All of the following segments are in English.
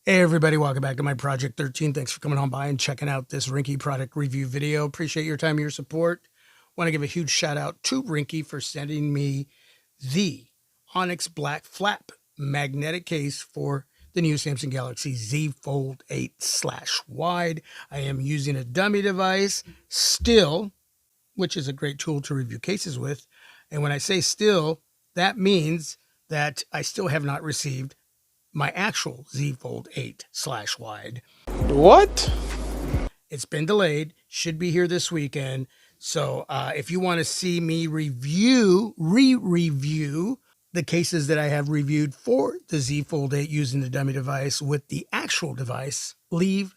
Hey everybody, welcome back to my Project 13. Thanks for coming on by and checking out this Ringke product review video. Appreciate your time and your support. Want to give a huge shout out to Ringke for sending me the Onyx Black Flap magnetic case for the new Samsung Galaxy Z Fold 8/wide. I am using a dummy device still, which is a great tool to review cases with. And when I say still, that means that I still have not received my actual Z Fold 8/wide. What? It's been delayed, should be here this weekend. So if you want to see me review the cases that I have reviewed for the Z Fold 8 using the dummy device with the actual device, leave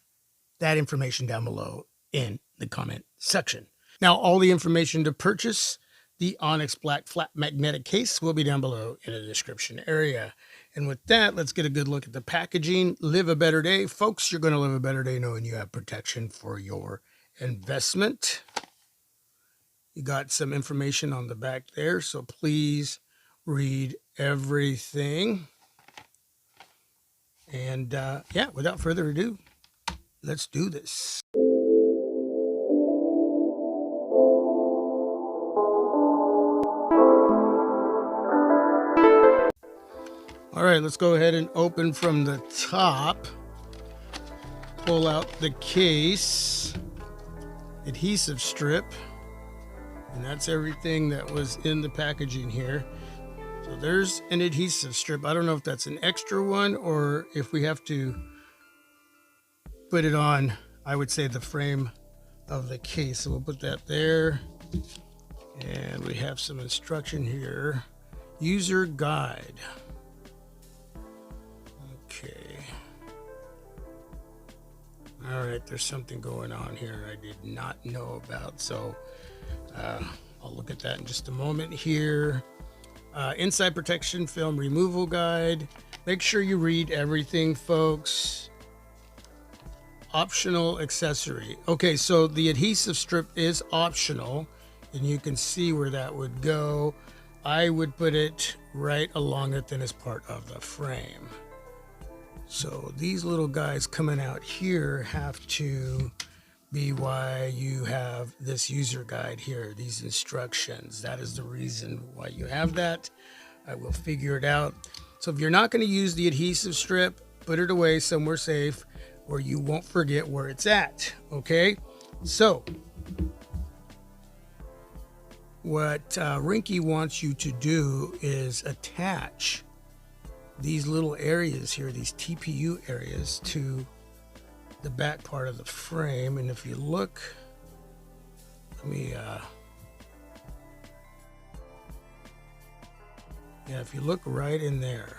that information down below in the comment section. Now, all the information to purchase the Onyx Black Flat Magnetic Case will be down below in the description area. And with that, let's get a good look at the packaging. Live a better day. Folks, you're going to live a better day knowing you have protection for your investment. You got some information on the back there, so please read everything. And yeah, without further ado, let's do this. All right, let's go ahead and open from the top. Pull out the case, adhesive strip, and that's everything that was in the packaging here. So there's an adhesive strip. I don't know if that's an extra one or if we have to put it on, I would say, the frame of the case. So we'll put that there. And we have some instruction here. User guide. Okay. All right, there's something going on here I did not know about. So I'll look at that in just a moment here. Inside protection film removal guide. Make sure you read everything, folks. Optional accessory. Okay, so the adhesive strip is optional, and you can see where that would go. I would put it right along the thinnest part of the frame. So these little guys coming out here have to be why you have this user guide here, these instructions. That is the reason why you have that. I will figure it out. So if you're not going to use the adhesive strip, put it away somewhere safe where you won't forget where it's at. Okay, so what Ringke wants you to do is attach these little areas here, these TPU areas, to the back part of the frame. And if you look, let me yeah, if you look right in there,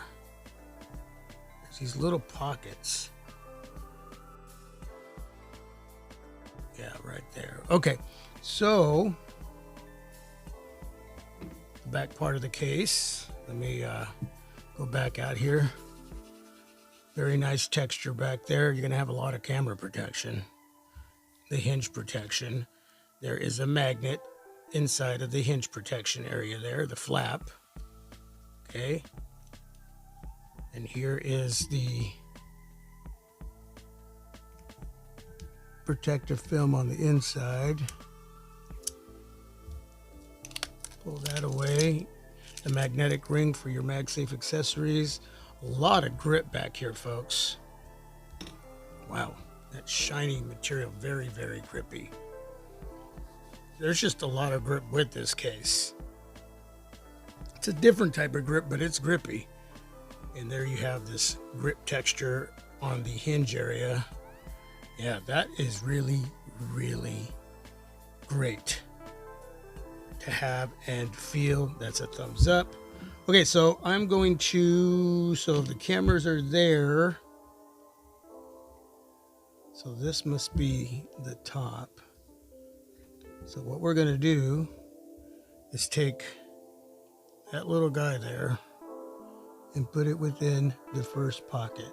there's these little pockets. Yeah, right there. Okay, so the back part of the case, let me go back out here. Very nice texture back there. You're gonna have a lot of camera protection. The hinge protection. There is a magnet inside of the hinge protection area there, the flap. Okay. And here is the protective film on the inside. Pull that away. The magnetic ring for your MagSafe accessories. A lot of grip back here, folks. Wow, that shiny material, very, very grippy. There's just a lot of grip with this case. It's a different type of grip, but it's grippy. And there you have this grip texture on the hinge area. Yeah, that is really, really great to have and feel. That's a thumbs up. Okay, so I'm going to, so the cameras are there. So this must be the top. So what we're going to do is take that little guy there and put it within the first pocket.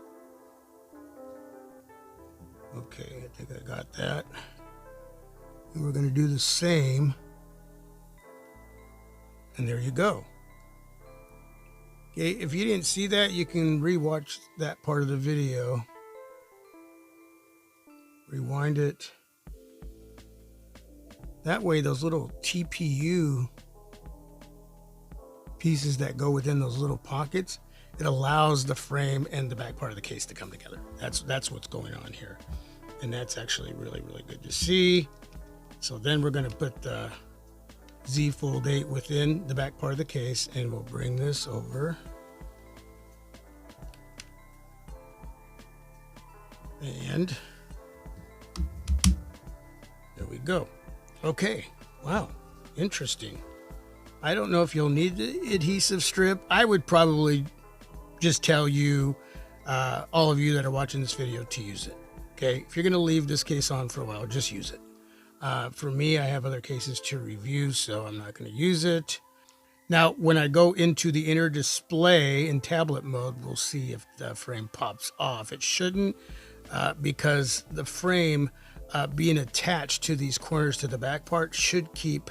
Okay, I think I got that. And we're going to do the same. And there you go. Okay, if you didn't see that, you can rewatch that part of the video. rewind it. That way, those little TPU pieces that go within those little pockets, it allows the frame and the back part of the case to come together. That's what's going on here. And that's actually really, really good to see. So then we're going to put the Z Fold 8 within the back part of the case, and we'll bring this over. And there we go. Okay, wow, interesting. I don't know if you'll need the adhesive strip. I would probably just tell you, all of you that are watching this video, to use it. Okay, if you're gonna leave this case on for a while, just use it. For me, I have other cases to review, so I'm not gonna use it. Now, when I go into the inner display in tablet mode, we'll see if the frame pops off. It shouldn't, because the frame being attached to these corners to the back part should keep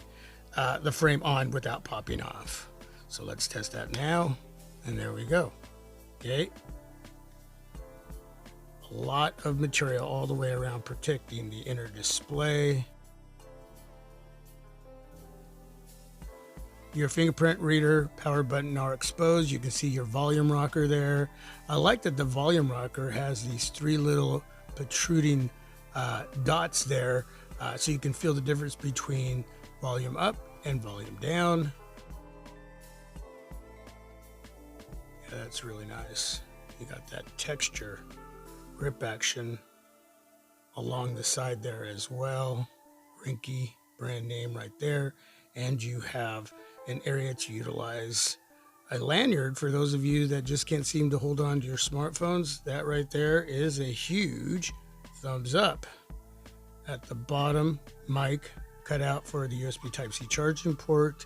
the frame on without popping off. So let's test that now, and there we go. Okay, a lot of material all the way around protecting the inner display. Your fingerprint reader, power button are exposed. You can see your volume rocker there. I like that the volume rocker has these three little protruding dots there, so you can feel the difference between volume up and volume down. Yeah, that's really nice. You got that texture grip action along the side there as well. Ringke brand name right there. And you have an area to utilize a lanyard for those of you that just can't seem to hold on to your smartphones. That right there is a huge thumbs up. At the bottom, mic cut out for the USB Type-C charging port,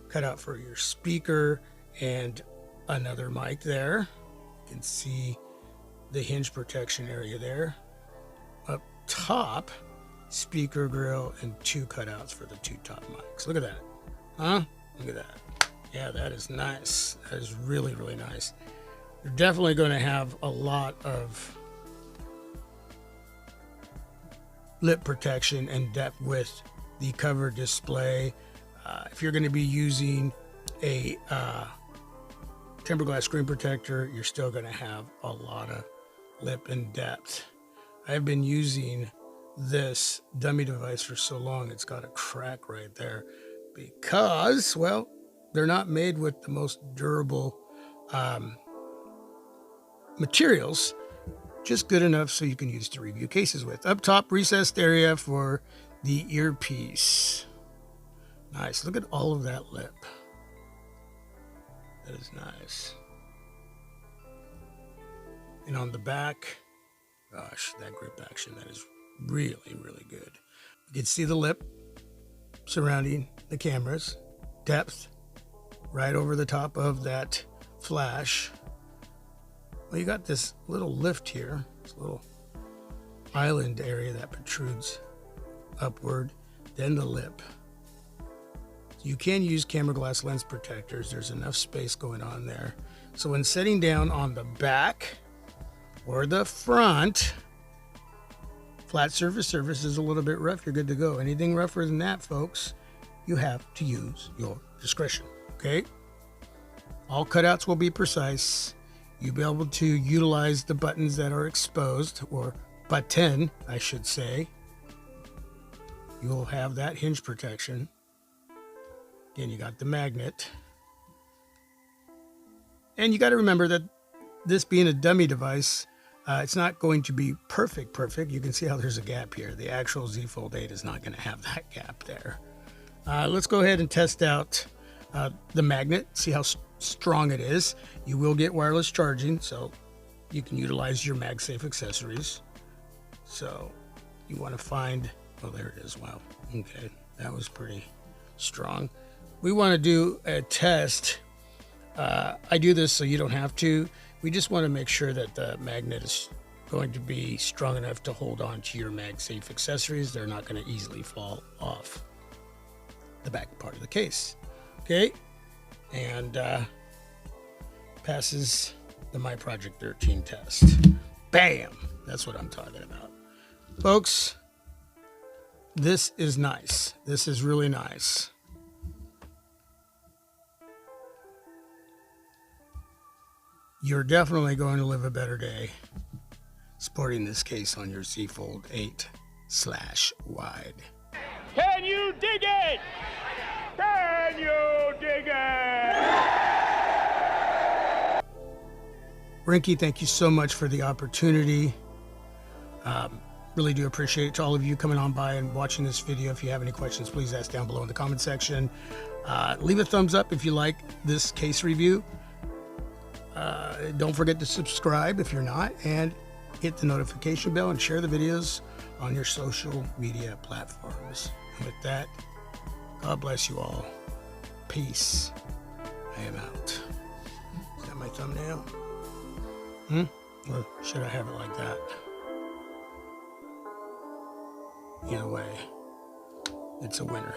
cut out for your speaker, and another mic there. You can see the hinge protection area there. Up top, speaker grill and two cutouts for the two top mics. Look at that. Huh? Look at that. Yeah, that is nice. That is really, really nice. You're definitely going to have a lot of lip protection and depth with the cover display. If you're going to be using a tempered glass screen protector, you're still going to have a lot of lip and depth. I've been using this dummy device for so long, it's got a crack right there because, well, they're not made with the most durable materials, just good enough so you can use to review cases with. Up top, recessed area for the earpiece. Nice. Look at all of that lip. That is nice. And on the back, gosh, that grip action, that is really, really good. You can see the lip surrounding the cameras. Depth right over the top of that flash. Well, you got this little lift here, this little island area that protrudes upward, then the lip. You can use camera glass lens protectors. There's enough space going on there. So when setting down on the back or the front, flat surface is a little bit rough, you're good to go. Anything rougher than that, folks, you have to use your discretion, okay? All cutouts will be precise. You'll be able to utilize the buttons that are exposed, or button, I should say. You'll have that hinge protection. Again, you got the magnet. And you got to remember that this being a dummy device, it's not going to be perfect. You can see how there's a gap here. The actual Z Fold 8 is not going to have that gap there. Let's go ahead and test out the magnet, see how strong it is. You will get wireless charging, so you can utilize your MagSafe accessories. So you want to find, oh, there it is. Wow. Okay, that was pretty strong. We want to do a test. I do this so you don't have to. We just want to make sure that the magnet is going to be strong enough to hold on to your MagSafe accessories. They're not going to easily fall off the back part of the case. Okay, and passes the My Project 13 test. Bam! That's what I'm talking about. Folks, this is nice. This is really nice. You're definitely going to live a better day sporting this case on your Z Fold 8/wide. Can you dig it? Can you dig it? Ringke, thank you so much for the opportunity. Really do appreciate it. To all of you coming on by and watching this video, if you have any questions, please ask down below in the comment section. Leave a thumbs up if you like this case review. Don't forget to subscribe if you're not, and hit the notification bell and share the videos on your social media platforms. And with that, God bless you all. Peace. I am out. Is that my thumbnail? Or should I have it like that? Either way, it's a winner.